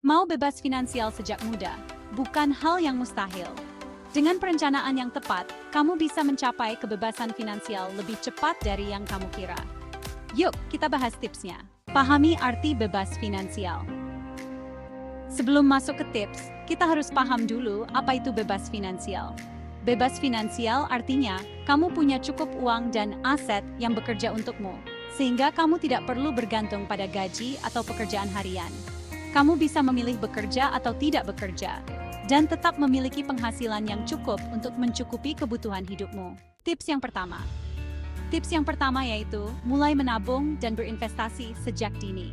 Mau bebas finansial sejak muda, bukan hal yang mustahil. Dengan perencanaan yang tepat, kamu bisa mencapai kebebasan finansial lebih cepat dari yang kamu kira. Yuk, kita bahas tipsnya. Pahami arti bebas finansial. Sebelum masuk ke tips, kita harus paham dulu apa itu bebas finansial. Bebas finansial artinya kamu punya cukup uang dan aset yang bekerja untukmu, sehingga kamu tidak perlu bergantung pada gaji atau pekerjaan harian. Kamu bisa memilih bekerja atau tidak bekerja, dan tetap memiliki penghasilan yang cukup untuk mencukupi kebutuhan hidupmu. Tips yang pertama. Tips yang pertama yaitu mulai menabung dan berinvestasi sejak dini.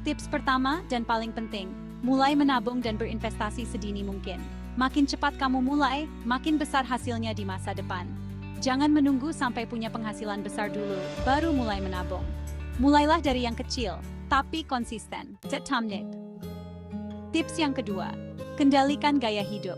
Tips pertama dan paling penting, mulai menabung dan berinvestasi sedini mungkin. Makin cepat kamu mulai, makin besar hasilnya di masa depan. Jangan menunggu sampai punya penghasilan besar dulu, baru mulai menabung. Mulailah dari yang kecil, tapi konsisten. Tips yang kedua, kendalikan gaya hidup.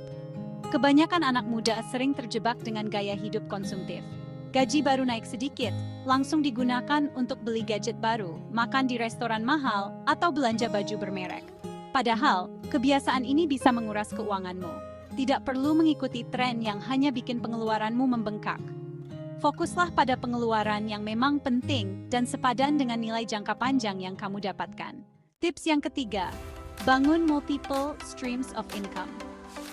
Kebanyakan anak muda sering terjebak dengan gaya hidup konsumtif. Gaji baru naik sedikit, langsung digunakan untuk beli gadget baru, makan di restoran mahal, atau belanja baju bermerek. Padahal, kebiasaan ini bisa menguras keuanganmu. Tidak perlu mengikuti tren yang hanya bikin pengeluaranmu membengkak. Fokuslah pada pengeluaran yang memang penting dan sepadan dengan nilai jangka panjang yang kamu dapatkan. Tips yang ketiga, bangun multiple streams of income.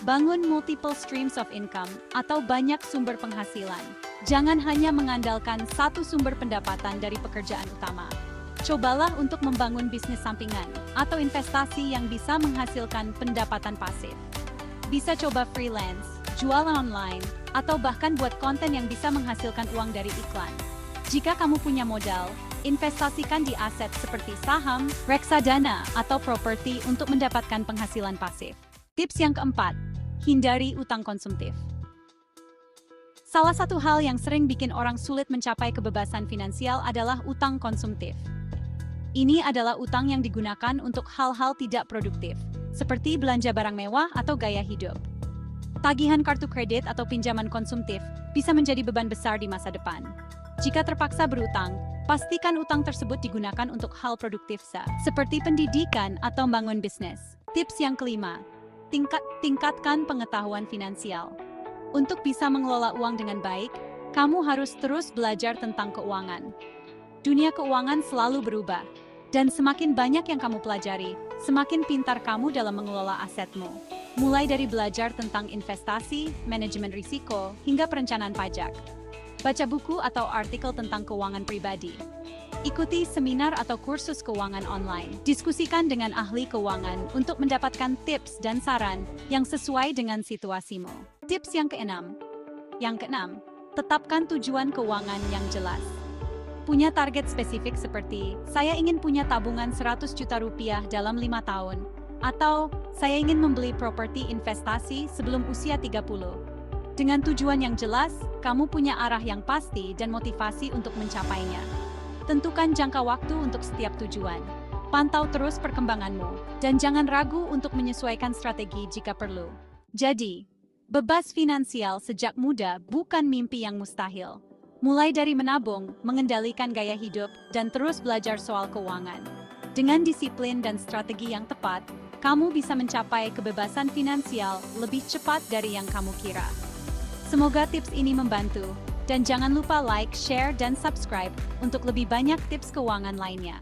Bangun multiple streams of income atau banyak sumber penghasilan. Jangan hanya mengandalkan satu sumber pendapatan dari pekerjaan utama. Cobalah untuk membangun bisnis sampingan atau investasi yang bisa menghasilkan pendapatan pasif. Bisa coba freelance, jualan online, atau bahkan buat konten yang bisa menghasilkan uang dari iklan. Jika kamu punya modal, investasikan di aset seperti saham, reksadana, atau properti untuk mendapatkan penghasilan pasif. Tips yang keempat, hindari utang konsumtif. Salah satu hal yang sering bikin orang sulit mencapai kebebasan finansial adalah utang konsumtif. Ini adalah utang yang digunakan untuk hal-hal tidak produktif, seperti belanja barang mewah atau gaya hidup. Tagihan kartu kredit atau pinjaman konsumtif bisa menjadi beban besar di masa depan. Jika terpaksa berutang, pastikan utang tersebut digunakan untuk hal produktif seperti pendidikan atau membangun bisnis. Tips yang kelima, tingkatkan pengetahuan finansial. Untuk bisa mengelola uang dengan baik, kamu harus terus belajar tentang keuangan. Dunia keuangan selalu berubah, dan semakin banyak yang kamu pelajari, semakin pintar kamu dalam mengelola asetmu. Mulai dari belajar tentang investasi, manajemen risiko, hingga perencanaan pajak. Baca buku atau artikel tentang keuangan pribadi. Ikuti seminar atau kursus keuangan online. Diskusikan dengan ahli keuangan untuk mendapatkan tips dan saran yang sesuai dengan situasimu. Tips yang keenam. Tetapkan tujuan keuangan yang jelas. Punya target spesifik seperti, saya ingin punya tabungan 100 juta rupiah dalam 5 tahun, atau saya ingin membeli properti investasi sebelum usia 30. Dengan tujuan yang jelas, kamu punya arah yang pasti dan motivasi untuk mencapainya. Tentukan jangka waktu untuk setiap tujuan. Pantau terus perkembanganmu, dan jangan ragu untuk menyesuaikan strategi jika perlu. Jadi, bebas finansial sejak muda bukan mimpi yang mustahil. Mulai dari menabung, mengendalikan gaya hidup, dan terus belajar soal keuangan. Dengan disiplin dan strategi yang tepat, kamu bisa mencapai kebebasan finansial lebih cepat dari yang kamu kira. Semoga tips ini membantu, dan jangan lupa like, share, dan subscribe untuk lebih banyak tips keuangan lainnya.